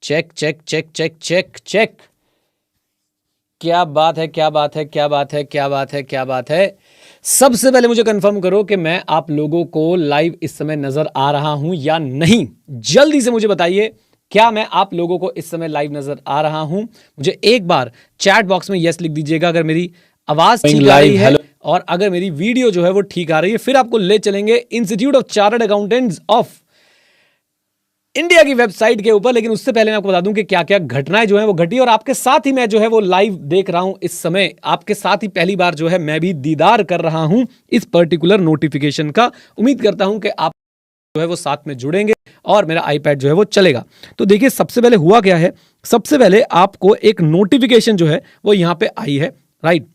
Check check check check check check. क्या बात है, क्या बात है, क्या बात है, क्या बात है, क्या बात है। सबसे पहले मुझे कंफर्म करो कि मैं आप लोगों को लाइव इस समय नजर आ रहा हूं या नहीं। जल्दी से मुझे बताइए, क्या मैं आप लोगों को इस समय लाइव नजर आ रहा हूं? मुझे एक बार चैट बॉक्स में यस लिख दीजिएगा अगर मेरी आवाज ठीक आ रही है और अगर मेरी वीडियो जो है वो ठीक आ रही है। फिर आपको ले चलेंगे institute of chartered accountants of India की वेबसाइट के ऊपर। लेकिन उससे पहले मैं आपको बता दूं कि क्या क्या घटनाएं जो है वो घटी और आपके साथ ही मैं जो है वो लाइव देख रहा हूं इस समय। आपके साथ ही पहली बार जो है मैं भी दीदार कर रहा हूं इस पर्टिकुलर नोटिफिकेशन का। उम्मीद करता हूं कि आप जो है वो साथ में जुड़ेंगे और मेरा आईपैड जो है वो चलेगा। तो देखिए, सबसे पहले हुआ क्या है, सबसे पहले आपको एक नोटिफिकेशन जो है वो यहां पे आई है, राइट।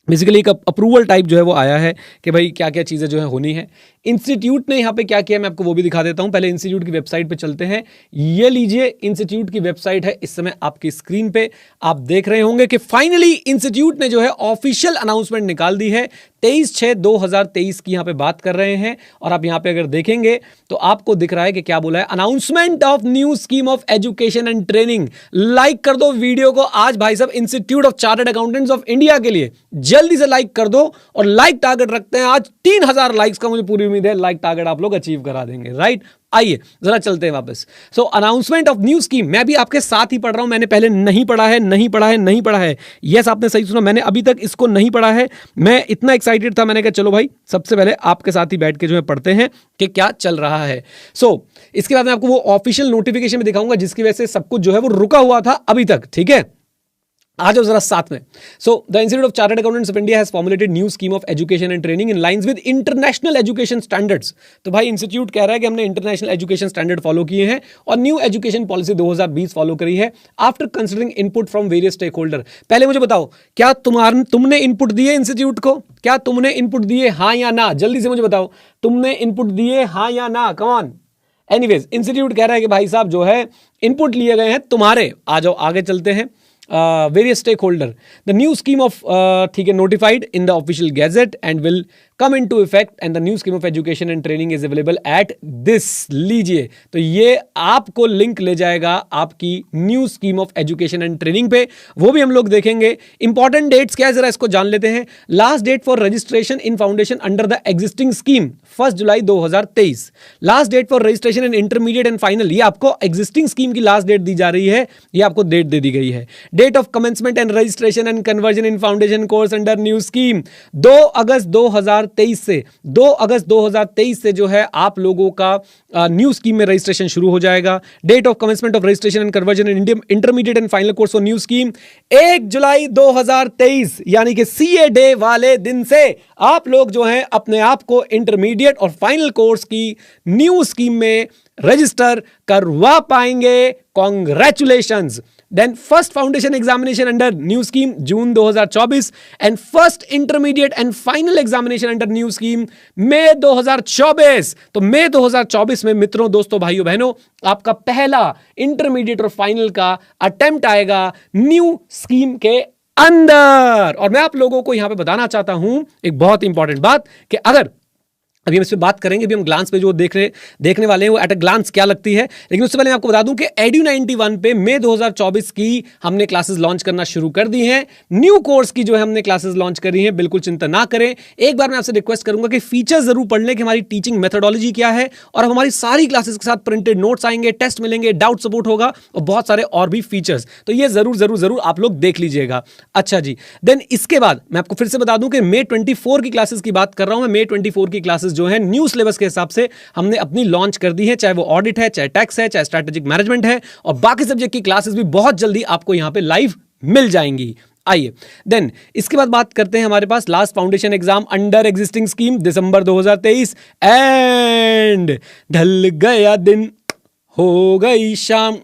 बेसिकली एक अप्रूवल टाइप जो है वो आया है कि भाई क्या क्या चीज़ें जो है होनी है। इंस्टीट्यूट ने यहाँ पे क्या किया मैं आपको वो भी दिखा देता हूँ। पहले इंस्टीट्यूट की वेबसाइट पे चलते हैं। ये लीजिए, इंस्टीट्यूट की वेबसाइट है इस समय आपकी स्क्रीन पे। आप देख रहे होंगे कि फाइनली इंस्टीट्यूट ने जो है ऑफिशियल अनाउंसमेंट निकाल दी है। 23/6/2023 की यहाँ पे बात कर रहे हैं और आप यहाँ पे अगर देखेंगे तो आपको दिख रहा है कि क्या बोला है, announcement of new scheme of education and training. Like कर दो वीडियो को आज भाई साहब, institute of chartered accountants of India के लिए जल्दी से लाइक कर दो। और लाइक टारगेट रखते हैं आज 3000 लाइक्स का, मुझे पूरी उम्मीद है लाइक टारगेट आप लोग अचीव करा देंगे, राइट। आइए जरा चलते हैं वापस। सो अनाउंसमेंट ऑफ न्यू स्कीम, मैं भी आपके साथ ही पढ़ रहा हूं। मैंने पहले नहीं पढ़ा है, नहीं पढ़ा है, नहीं पढ़ा है। यस, आपने सही सुना, मैंने अभी तक इसको नहीं पढ़ा है। मैं इतना एक्साइटेड था, मैंने कहा चलो भाई सबसे पहले आपके साथ ही बैठ के जो है पढ़ते हैं कि क्या चल रहा है। सो इसके बाद मैं आपको वो ऑफिशियल नोटिफिकेशन भी दिखाऊंगा जिसकी वजह से सब कुछ जो है वो रुका हुआ था अभी तक, ठीक है। आ जाओ जरा साथ में। So the institute of chartered accountants of India has formulated new scheme of education and training in lines with international education standards. तो भाई इंस्टीट्यूट कह रहा है कि हमने इंटरनेशनल एजुकेशन स्टैंडर्ड फॉलो किए हैं और न्यू एजुकेशन पॉलिसी 2020 फॉलो करी है after considering input from various stakeholder. पहले मुझे बताओ, क्या तुमने इनपुट दिए इंस्टीट्यूट को? क्या तुमने इनपुट दिए, हाँ या ना? जल्दी से मुझे बताओ, तुमने इनपुट दिए हाँ या ना? Come on. एनीवेज, इंस्टीट्यूट कह रहा है कि भाई साहब जो है इनपुट लिए गए हैं तुम्हारे। आ जाओ आगे चलते हैं। Various stakeholder, the new scheme of ठीक है notified in the official gazette and will come into effect and the new scheme of education and training is available at this। लीजिए, तो ये आपको लिंक ले जाएगा आपकी new scheme of education and training पे, वो भी हम लोग देखेंगे। इंपॉर्टेंट डेट्स क्या है जरा इसको जान लेते हैं। Last date for registration in foundation under the existing scheme 1 July 2023। Last date for registration in intermediate and final, ये आपको एग्जिस्टिंग स्कीम की लास्ट डेट दी जा रही है, ये आपको डेट दे दी गई है। Date of commencement and registration and conversion in foundation course under new scheme 2 August 2023 से 2 अगस्त 2023 से जो है आप लोगों का न्यू स्कीम में रजिस्ट्रेशन शुरू हो जाएगा। Date of commencement of registration and conversion in intermediate and final course for new scheme 1 July 2023, यानी कि सीए डे वाले दिन से आप लोग जो है अपने आप को इंटरमीडिएट और फाइनल कोर्स की न्यू स्कीम में रजिस्टर करवा पाएंगे। Congratulations. Then first foundation examination under new scheme June 2024 and first intermediate and final examination under new scheme मई 2024। तो मई 2024 में मित्रों, दोस्तों, भाइयों बहनों, आपका पहला इंटरमीडिएट और फाइनल का अटेम्प्ट आएगा न्यू स्कीम के अंदर। और मैं आप लोगों को यहां पे बताना चाहता हूं एक बहुत इंपॉर्टेंट बात कि अगर अभी हम इस पे बात करेंगे, अभी हम ग्लांस पे जो देखने वाले हैं वो एट अ ग्लांस क्या लगती है। लेकिन उससे पहले मैं आपको बता दूं कि एडू 91 पे मई 2024 की हमने क्लासेस लॉन्च करना शुरू कर दी हैं। न्यू कोर्स की जो है हमने क्लासेस लॉन्च करी हैं, बिल्कुल चिंता ना करें। एक बार मैं आपसे रिक्वेस्ट करूंगा कि फीचर्स जरूर पढ़ लें कि हमारी टीचिंग मेथोडोलॉजी क्या है, और हमारी सारी क्लासेस के साथ प्रिंटेड नोट्स आएंगे, टेस्ट मिलेंगे, डाउट सपोर्ट होगा और बहुत सारे और भी फीचर्स। तो ये जरूर जरूर जरूर आप लोग देख लीजिएगा। अच्छा जी, देन इसके बाद मैं आपको फिर से बता दूं कि मई 24 की क्लासेस की बात कर रहा हूं मैं। मई 24 की क्लासेस जो है न्यू सिलेबस के हिसाब से हमने अपनी लॉन्च कर दी है, चाहे वो ऑडिट है, चाहे टैक्स है, चाहे स्ट्रेटेजिक मैनेजमेंट है, और बाकी सब्जेक्ट की क्लासेस भी बहुत जल्दी आपको यहां पे लाइव मिल जाएंगी। आइए देन इसके बाद बात करते हैं हमारे पास last foundation exam under existing scheme December 2023 and ढल गया दिन हो गई शाम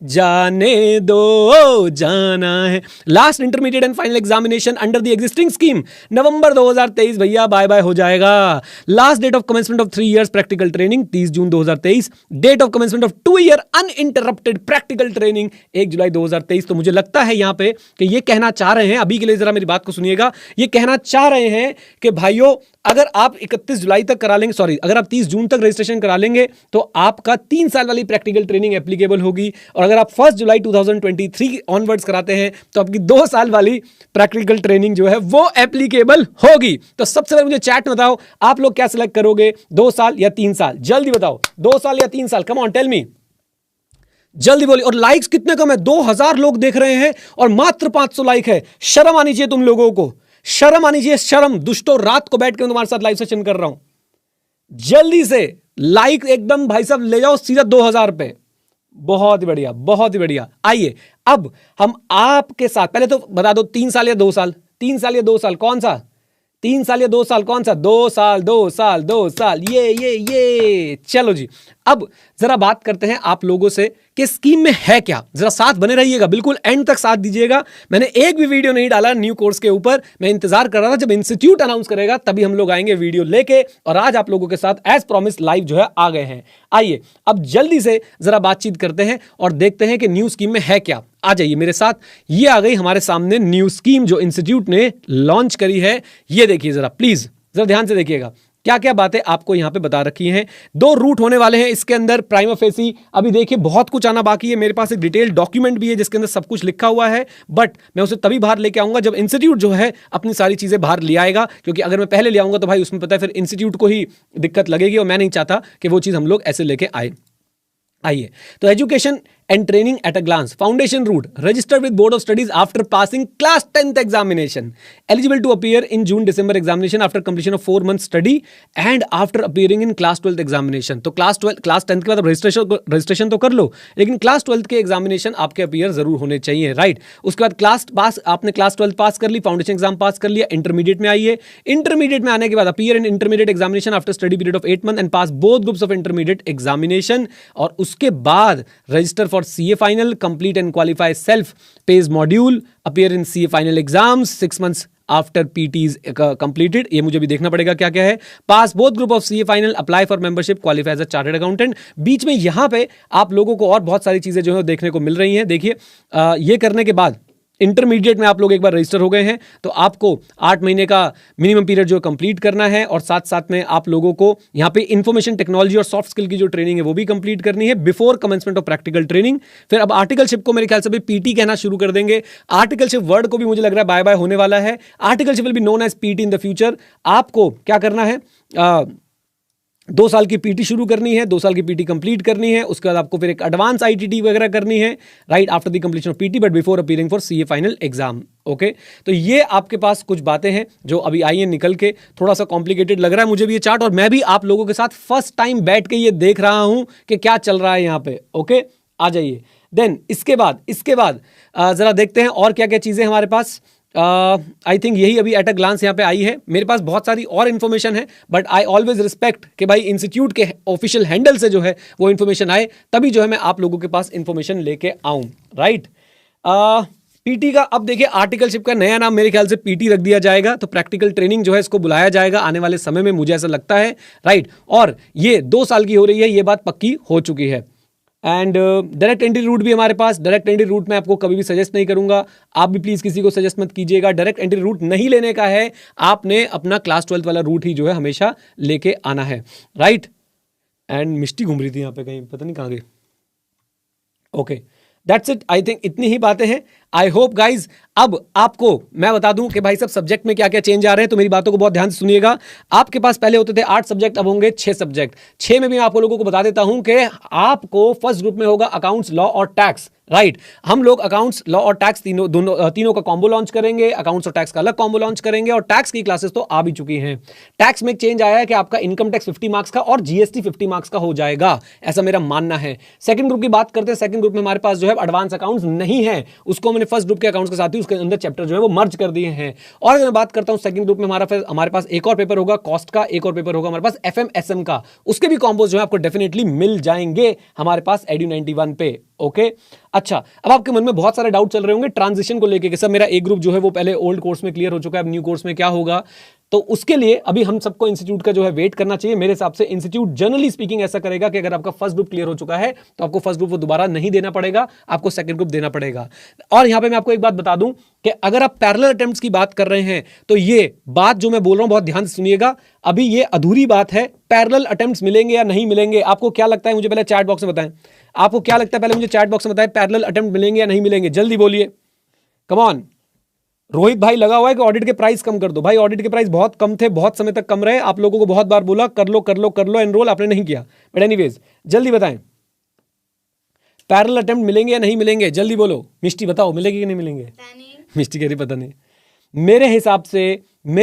जाने दो जाना है। Last intermediate and final examination under the existing scheme November 2023 भैया बाय बाय हो जाएगा। Last date of commencement of 3 years practical training 30 June 2023। Date of commencement of 2 year uninterrupted practical training 1 July 2023। तो मुझे लगता है यहां पे कि ये कहना चाह रहे हैं, अभी के लिए जरा मेरी बात को सुनिएगा, ये कहना चाह रहे हैं कि भाइयों अगर आप 31 जुलाई तक करा लेंगे, सॉरी, अगर आप 30 जून तक रजिस्ट्रेशन करा लेंगे तो आपका 3 साल वाली प्रैक्टिकल ट्रेनिंग एप्लीकेबल होगी, और अगर आप 1 जुलाई 2023 ऑनवर्ड्स कराते हैं तो आपकी 2 साल वाली प्रैक्टिकल ट्रेनिंग जो है वो एप्लीकेबल होगी। तो सबसे पहले मुझे चैट में बताओ, आप लोग क्या सिलेक्ट करोगे, 2 साल या 3 साल? जल्दी बताओ, 2 साल या 3 साल? कम ऑन टेल मी, जल्दी बोलिए। और लाइक्स कितने कम है, 2000 लोग देख रहे हैं और मात्र 500 लाइक है। शर्म आनी चाहिए तुम लोगों को, शर्म आनी चाहिए, शर्म। दुष्टो, रात को बैठ के मैं तुम्हारे साथ लाइव सेशन कर रहा हूं। जल्दी से लाइक एकदम भाई साहब ले जाओ सीधा 2000 पे। बहुत ही बढ़िया, बहुत ही बढ़िया। आइए अब हम आपके साथ, पहले तो बता दो 3 साल या 2 साल? 3 साल या 2 साल कौन सा? 3 साल या 2 साल कौन सा? 2 साल, 2 साल, 2 साल। ये चलो जी, अब जरा बात करते हैं आप लोगों से कि स्कीम में है क्या। जरा साथ बने रहिएगा, बिल्कुल एंड तक साथ दीजिएगा। मैंने एक भी वीडियो नहीं डाला न्यू कोर्स के ऊपर, मैं इंतजार कर रहा था जब इंस्टीट्यूट अनाउंस करेगा तभी हम लोग आएंगे वीडियो लेके, और आज आप लोगों के साथ एज प्रॉमिस लाइव जो है आ गए हैं। आइए अब जल्दी से जरा बातचीत करते हैं और देखते हैं कि न्यू स्कीम में है क्या। आ जाइए मेरे साथ, ये आ गई हमारे सामने न्यू स्कीम जो इंस्टीट्यूट ने लॉन्च करी है। ये देखिए जरा, प्लीज जरा ध्यान से देखिएगा क्या क्या बातें आपको यहां पे बता रखी हैं। 2 रूट होने वाले हैं इसके अंदर, प्राइमा फेसी। अभी देखिए बहुत कुछ आना बाकी है, मेरे पास एक डिटेल डॉक्यूमेंट भी है जिसके अंदर सब कुछ लिखा हुआ है, बट मैं उसे तभी बाहर लेके आऊंगा जब इंस्टीट्यूट जो है अपनी सारी चीजें बाहर ले आएगा, क्योंकि अगर मैं पहले ले आऊंगा तो भाई उसमें पता है फिर इंस्टीट्यूट को ही दिक्कत लगेगी, और मैं नहीं चाहता कि वो चीज हम लोग ऐसे लेके आए। आइए तो education and training at a glance. Foundation route. Register with Board of Studies after passing class 10th examination. Eligible to appear in June-December examination after completion of 4 months study and after appearing in class 12th examination. तो class 10th के बाद आप registration तो कर लो, लेकिन class 12th के examination आपके appear जरूर होने चाहिए, राइट। उसके बाद क्लास पास, आपने क्लास 12 पास कर ली, फाउंडेशन एग्जाम पास कर लिया, इंटरमीडिएट में आइए। इंटरमीडिएट में आने के बाद appear in intermediate examination after study period of 8 month and pass both groups of intermediate examination. और उसके बाद register for CA final, complete and qualify self-paced module, appear in CA final exams 6 months after PT is completed. ये मुझे भी देखना पड़ेगा क्या क्या है। Pass both group of CA final, apply for membership, qualify as a chartered accountant. बीच में यहां पे आप लोगों को और बहुत सारी चीजें जो है देखने को मिल रही हैं। देखिए ये करने के बाद इंटरमीडिएट में आप लोग एक बार रजिस्टर हो गए हैं तो आपको 8 महीने का मिनिमम पीरियड जो कंप्लीट करना है, और साथ साथ में आप लोगों को यहाँ पे इंफॉर्मेशन टेक्नोलॉजी और सॉफ्ट स्किल की जो ट्रेनिंग है वो भी कंप्लीट करनी है before commencement of practical training. फिर अब आर्टिकलशिप को मेरे ख्याल से भी पीटी कहना शुरू कर देंगे। आर्टिकलशिप वर्ड को भी मुझे लग रहा है बाय बाय होने वाला है। Articleship will be known as PT in the future. आपको क्या करना है, 2 साल की पीटी शुरू करनी है, 2 साल की पीटी कंप्लीट करनी है। उसके बाद आपको फिर एक एडवांस आईटीटी वगैरह करनी है, right, after the completion of PT but before appearing for CA final exam. Okay, तो ये आपके पास कुछ बातें हैं जो अभी आई हैं निकल के। थोड़ा सा कॉम्प्लिकेटेड लग रहा है मुझे भी ये चार्ट, और मैं भी आप लोगों के साथ फर्स्ट टाइम बैठ के ये देख रहा हूं कि क्या चल रहा है यहाँ पे। ओके, आ जाइए। देन इसके बाद जरा देखते हैं और क्या क्या चीजें हमारे पास। आई थिंक यही अभी एट अ ग्लांस यहाँ पे आई है। मेरे पास बहुत सारी और इन्फॉर्मेशन है, बट आई ऑलवेज रिस्पेक्ट कि भाई इंस्टीट्यूट के ऑफिशियल हैंडल से जो है वो इन्फॉर्मेशन आए, तभी जो है मैं आप लोगों के पास इन्फॉर्मेशन लेके आऊं, राइट। पीटी का अब देखिए आर्टिकलशिप का नया नाम मेरे ख्याल से पीटी रख दिया जाएगा, तो प्रैक्टिकल ट्रेनिंग जो है इसको बुलाया जाएगा आने वाले समय में, मुझे ऐसा लगता है, राइट। और ये 2 साल की हो रही है, ये बात पक्की हो चुकी है। एंड डायरेक्ट एंट्री रूट भी हमारे पास। डायरेक्ट एंट्री रूट में आपको कभी भी सजेस्ट नहीं करूंगा, आप भी प्लीज किसी को सजेस्ट मत कीजिएगा। डायरेक्ट एंट्री रूट नहीं लेने का है, आपने अपना क्लास 12 वाला रूट ही जो है हमेशा लेके आना है, राइट। एंड मिष्टी घूम रही थी यहाँ पे कहीं, पता नहीं कहाँ गई। Okay, that's it. I think इतनी ही बातें हैं। आई होप गाइज अब आपको मैं बता दूं कि भाई सब सब्जेक्ट में क्या क्या चेंज आ रहे हैं, तो मेरी बातों को बहुत ध्यान से सुनिएगा। आपके पास पहले होते थे 8 सब्जेक्ट, अब होंगे 6 सब्जेक्ट। 6 में भी मैं आप लोगों को बता देता हूं कि आपको फर्स्ट ग्रुप में होगा अकाउंट्स, लॉ और टैक्स, राइट। हम लोग अकाउंट्स, लॉ और टैक्स तीनों का कॉम्बो लॉन्च करेंगे। अकाउंट्स और टैक्स का अलग कॉम्बो लॉन्च करेंगे, और टैक्स की क्लासेस तो आ भी चुकी हैं। टैक्स में चेंज आया है कि आपका इनकम टैक्स 50 मार्क्स का और जीएसटी 50 मार्क्स का हो जाएगा, ऐसा मेरा मानना है। सेकंड ग्रुप की बात करते हैं। सेकंड ग्रुप में हमारे पास जो है एडवांस अकाउंट्स नहीं है, उसको मैंने फर्स्ट ग्रुप के अकाउंट्स के साथ ही उसके अंदर चैप्टर जो है वो मर्ज कर दिए हैं। और अगर मैं बात करता हूं सेकंड ग्रुप में हमारे पास एक और पेपर होगा कॉस्ट का, एक और पेपर होगा हमारे पास एफएमएसएम का, उसके भी कॉम्बोज जो है आपको डेफिनेटली मिल जाएंगे हमारे पास एडू 91 पे। ओके, अच्छा, अब आपके मन में बहुत सारे डाउट चल रहे होंगे ट्रांजिशन को लेके कि सर मेरा एक ग्रुप जो है वो पहले ओल्ड कोर्स में क्लियर हो चुका है, अब न्यू कोर्स में क्या होगा। तो उसके लिए अभी हम सबको इंस्टीट्यूट का जो है वेट करना चाहिए। मेरे हिसाब से इंस्टीट्यूट जनरली स्पीकिंग ऐसा करेगा कि अगर आपका फर्स्ट ग्रुप क्लियर हो चुका है तो आपको फर्स्ट ग्रुप वो दोबारा नहीं देना पड़ेगा, आपको सेकंड ग्रुप देना पड़ेगा। और यहां पे मैं आपको एक बात बता दूं कि अगर आप पैरेलल अटेम्प्ट्स की बात कर रहे हैं तो ये बात जो मैं बोल रहा हूं बहुत ध्यान से सुनिएगा, अभी ये अधूरी बात है। पैरेलल अटेम्प्ट्स मिलेंगे या नहीं मिलेंगे, आपको क्या लगता है मुझे पहले चैट बॉक्स में बताएं। आपको क्या लगता है पहले मुझे चैट बॉक्स में बताएं, पैरेलल अटेम्प्ट मिलेंगे या नहीं मिलेंगे, जल्दी बोलिए, कम ऑन। रोहित भाई लगा हुआ है कि ऑडिट के प्राइस कम कर दो। भाई ऑडिट के प्राइस बहुत कम थे, बहुत समय तक कम रहे, आप लोगों को बहुत बार बोला कर लो कर लो कर लो एनरोल, आपने नहीं किया। बट एनीवेज जल्दी बताएं पैरेलल अटेम्प्ट मिलेंगे या नहीं मिलेंगे, जल्दी बोलो। मिष्टी बताओ मिलेंगे कि नहीं मिलेंगे? मिष्टी कह रही पता नहीं। मेरे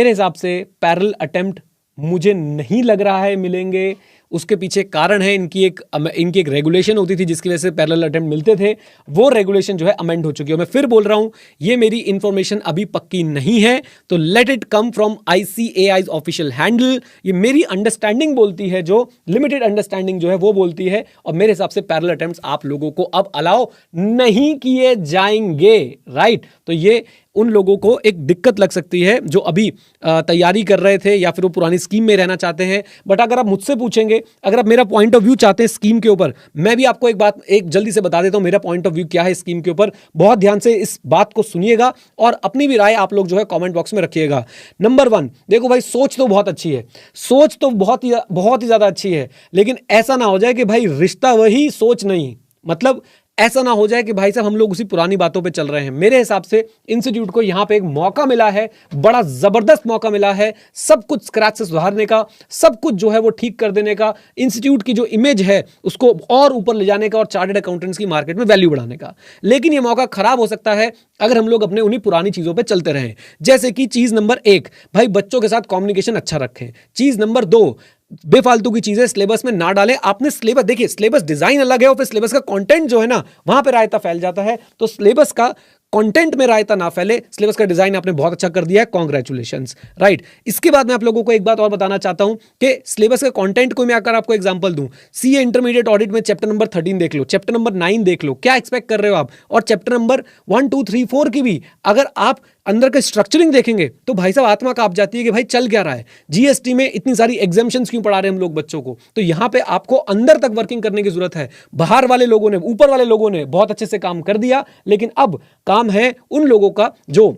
हिसाब से पैरेलल अटेम्प्ट मुझे नहीं लग रहा है मिलेंगे। उसके पीछे कारण है इनकी एक रेगुलेशन होती थी जिसकी वजह से पैरेलल अटेम्प्ट मिलते थे, वो रेगुलेशन जो है अमेंड हो चुकी है। मैं फिर बोल रहा हूं ये मेरी इंफॉर्मेशन अभी पक्की नहीं है, तो let it come from ICAI's official handle. ये मेरी अंडरस्टैंडिंग बोलती है, जो लिमिटेड अंडरस्टैंडिंग जो है वो बोलती है, और मेरे हिसाब से पैरेलल अटेम्प्ट्स आप लोगों को अब अलाउ नहीं किए जाएंगे, राइट। तो ये उन लोगों को एक दिक्कत लग सकती है जो अभी तैयारी कर रहे थे या फिर वो पुरानी स्कीम में रहना चाहते हैं। बट अगर आप मुझसे पूछेंगे, अगर आप मेरा पॉइंट ऑफ व्यू चाहते हैं स्कीम के ऊपर, मैं भी आपको एक जल्दी से बता देता हूं मेरा पॉइंट ऑफ व्यू क्या है स्कीम के ऊपर। बहुत ध्यान से इस बात को सुनिएगा और अपनी भी राय आप लोग जो है कमेंट बॉक्स में रखिएगा। नंबर 1, देखो भाई सोच तो बहुत अच्छी है, सोच तो बहुत ही ज्यादा अच्छी है, लेकिन ऐसा ना हो जाए कि भाई रिश्ता वही सोच नहीं, मतलब ऐसा ना हो जाए कि भाई साहब हम लोग उसी पुरानी बातों पे चल रहे हैं। मेरे हिसाब से इंस्टीट्यूट को यहां पे एक मौका मिला है, बड़ा जबरदस्त मौका मिला है, सब कुछ स्क्रैच से सुधारने का, सब कुछ जो है वो ठीक कर देने का, इंस्टीट्यूट की जो इमेज है उसको और ऊपर ले जाने का, और चार्टर्ड अकाउंटेंट्स की मार्केट में वैल्यू बढ़ाने का। लेकिन ये मौका खराब हो सकता है अगर हम लोग अपने उन्हीं पुरानी चीजों पर चलते रहें। जैसे कि चीज नंबर 1, भाई बच्चों के साथ कम्युनिकेशन अच्छा रखें। चीज नंबर 2, बेफालतू की चीजें सिलेबस में ना डालें। आपने सिलेबस देखिए, सिलेबस डिजाइन अलग है और फिर सिलेबस का कंटेंट जो है ना वहां पे रायता फैल जाता है। तो सिलेबस का कंटेंट में रायता ना फैले, सिलेबस का डिजाइन आपने बहुत अच्छा कर दिया है, कांग्रेचुलेशंस, राइट। इसके बाद मैं आप लोगों को एक बात और बताना चाहता हूं कि सिलेबस के कंटेंट को मैं अगर आपको एग्जांपल दूं, सीए इंटरमीडिएट ऑडिट में चैप्टर नंबर 13 देख लो, चैप्टर नंबर 9 देख लो, क्या एक्सपेक्ट कर रहे हो आप, और चैप्टर नंबर 1 2 3 4 की भी अगर आप अंदर का स्ट्रक्चरिंग देखेंगे तो भाई साहब आत्मा कांप जाती है कि भाई चल क्या रहा है। जीएसटी में इतनी सारी एग्जाम्पशंस क्यों पढ़ा रहे हैं हम लोग बच्चों को। तो यहां पे आपको अंदर तक वर्किंग करने की जरूरत है। बाहर वाले लोगों ने, ऊपर वाले लोगों ने बहुत अच्छे से काम कर दिया, लेकिन अब काम है उन लोगों का जो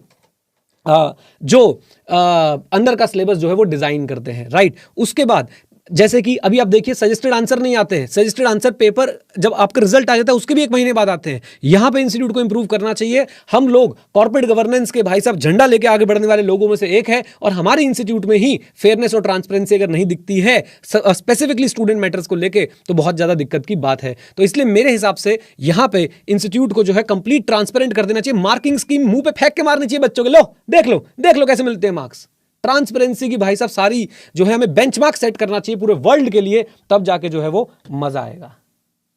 अंदर का सिलेबस जो है वो डिजाइन करते हैं, राइट। उसके बाद जैसे कि अभी आप देखिए सजेस्टेड आंसर नहीं आते हैं, सजेस्टेड आंसर पेपर जब आपका रिजल्ट आ जाता है उसके भी 1 महीने बाद आते हैं। यहां पे इंस्टीट्यूट को इंप्रूव करना चाहिए। हम लोग कॉर्पोरेट गवर्नेंस के भाई साहब झंडा लेके आगे बढ़ने वाले लोगों में से एक है, और हमारे इंस्टीट्यूट में ही फेयरनेस और ट्रांसपेरेंसी अगर नहीं दिखती है स्पेसिफिकली स्टूडेंट मैटर्स को लेके, तो बहुत ज्यादा दिक्कत की बात है। तो इसलिए मेरे हिसाब से यहां पे इंस्टीट्यूट को जो है कंप्लीट ट्रांसपेरेंट कर देना चाहिए। मार्किंग स्कीम मुंह पे फेंक के मारनी चाहिए बच्चों के, लो देख लो कैसे मिलते हैं मार्क्स। ट्रांसपेरेंसी की भाई साहब सारी जो है हमें बेंचमार्क सेट करना चाहिए पूरे वर्ल्ड के लिए, तब जाके जो है वो मजा आएगा,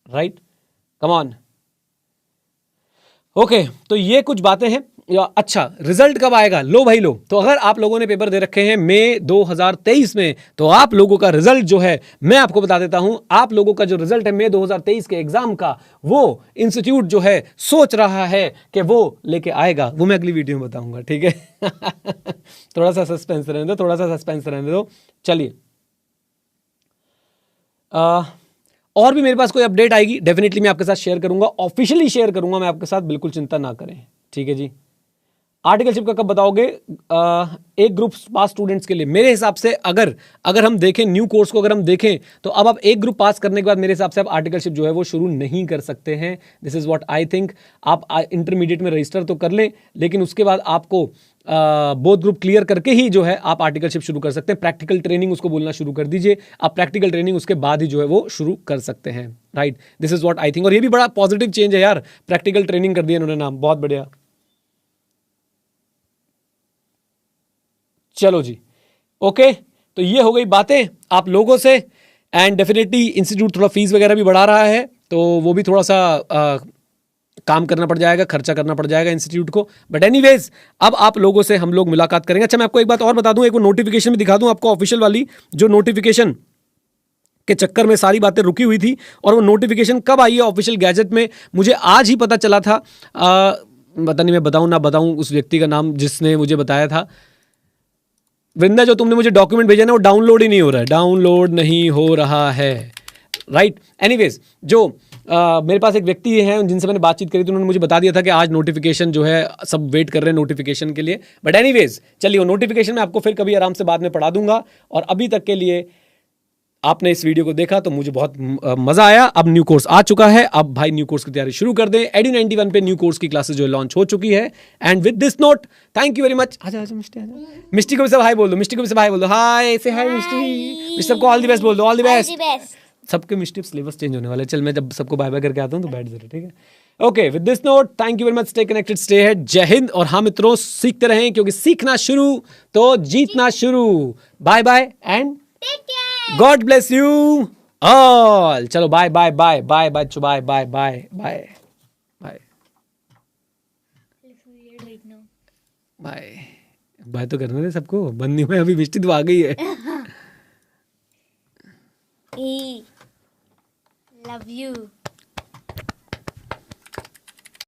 राइट। Come on, okay. तो ये कुछ बातें हैं। अच्छा, रिजल्ट कब आएगा? लो भाई लो। तो अगर आप लोगों ने पेपर दे रखे हैं मई 2023 में, तो आप लोगों का रिजल्ट जो है मैं आपको बता देता हूं, आप लोगों का जो रिजल्ट है मई 2023 के एग्जाम का, वो इंस्टीट्यूट जो है सोच रहा है कि वो लेके आएगा। वो मैं अगली वीडियो में बताऊंगा, ठीक है। थोड़ा सा सस्पेंस रहने दो, चलिए। और भी मेरे पास कोई अपडेट आएगी डेफिनेटली मैं आपके साथ शेयर करूंगा, ऑफिशियली शेयर करूंगा मैं आपके साथ, बिल्कुल चिंता ना करें, ठीक है जी। आर्टिकलशिप का कब बताओगे? एक ग्रुप पास स्टूडेंट्स के लिए मेरे हिसाब से अगर हम देखें न्यू कोर्स को, अगर हम देखें तो अब आप एक ग्रुप पास करने के बाद मेरे हिसाब से आप आर्टिकलशिप जो है वो शुरू नहीं कर सकते हैं। This is what I think. आप इंटरमीडिएट में रजिस्टर तो कर लें, लेकिन उसके बाद आपको बोथ ग्रुप क्लियर करके ही जो है आप आर्टिकलशिप शुरू कर सकते हैं। प्रैक्टिकल ट्रेनिंग उसको बोलना शुरू कर दीजिए, आप प्रैक्टिकल ट्रेनिंग उसके बाद ही जो है वो शुरू कर सकते हैं, right. This is what I think. और ये भी बड़ा पॉजिटिव चेंज है यार, प्रैक्टिकल ट्रेनिंग कर दिया इन्होंने नाम, बहुत बढ़िया। चलो जी, ओके। तो ये हो गई बातें आप लोगों से, एंड डेफिनेटली इंस्टीट्यूट थोड़ा फीस वगैरह भी बढ़ा रहा है, तो वो भी थोड़ा सा काम करना पड़ जाएगा, खर्चा करना पड़ जाएगा इंस्टीट्यूट को। बट एनीवेज अब आप लोगों से हम लोग मुलाकात करेंगे। अच्छा, मैं आपको एक बात और बता दूं, एक वो नोटिफिकेशन भी दिखा दूं आपको, ऑफिशियल वाली, जो नोटिफिकेशन के चक्कर में सारी बातें रुकी हुई थी, और वो नोटिफिकेशन कब आई है ऑफिशियल गैजेट में, मुझे आज ही पता चला था। पता नहीं मैं बताऊं ना बताऊं उस व्यक्ति का नाम जिसने मुझे बताया था, वृंदा जो तुमने मुझे डॉक्यूमेंट भेजा ना वो डाउनलोड ही नहीं हो रहा है, डाउनलोड नहीं हो रहा है, राइट। एनीवेज जो मेरे पास एक व्यक्ति हैं जिनसे मैंने बातचीत करी तो उन्होंने मुझे बता दिया था कि आज नोटिफिकेशन जो है सब वेट कर रहे हैं नोटिफिकेशन के लिए, बट एनीवेज चलिए वो नोटिफिकेशन मैं आपको फिर कभी आराम से बाद में पढ़ा दूंगा। और अभी तक के लिए आपने इस वीडियो को देखा तो मुझे बहुत मजा आया। अब न्यू कोर्स आ चुका है, अब भाई न्यू कोर्स की तैयारी शुरू कर दें। एडू 91 पे न्यू कोर्स की क्लासेस जो लॉन्च हो चुकी है। And with this note thank you very much. आजा आजा मिस्टी आजा, मिस्टी को भी सब हाय बोल दो, मिस्टी को भी सब हाय बोल दो, हाय से हाय मिस्टी, मिस्टर को ऑल द बेस्ट बोल दो, ऑल द बेस्ट। सबके मिस्टी सिलेबस चेंज होने वाले, चल मैं जब सबको बाय बाय करके आता हूँ तो बैठ जरूर, ठीक है। Okay with this note thank you very much, stay connected, stay head, जय हिंद। और हाँ मित्रों सीखते रहें क्योंकि सीखना शुरू तो जीतना शुरू। Bye bye and God bless you all. चलो bye bye bye bye bye bye bye bye bye bye bye bye तो करने दे सबको, बंद नहीं हुआ अभी, मिस्टी तो आ गई है। Love you.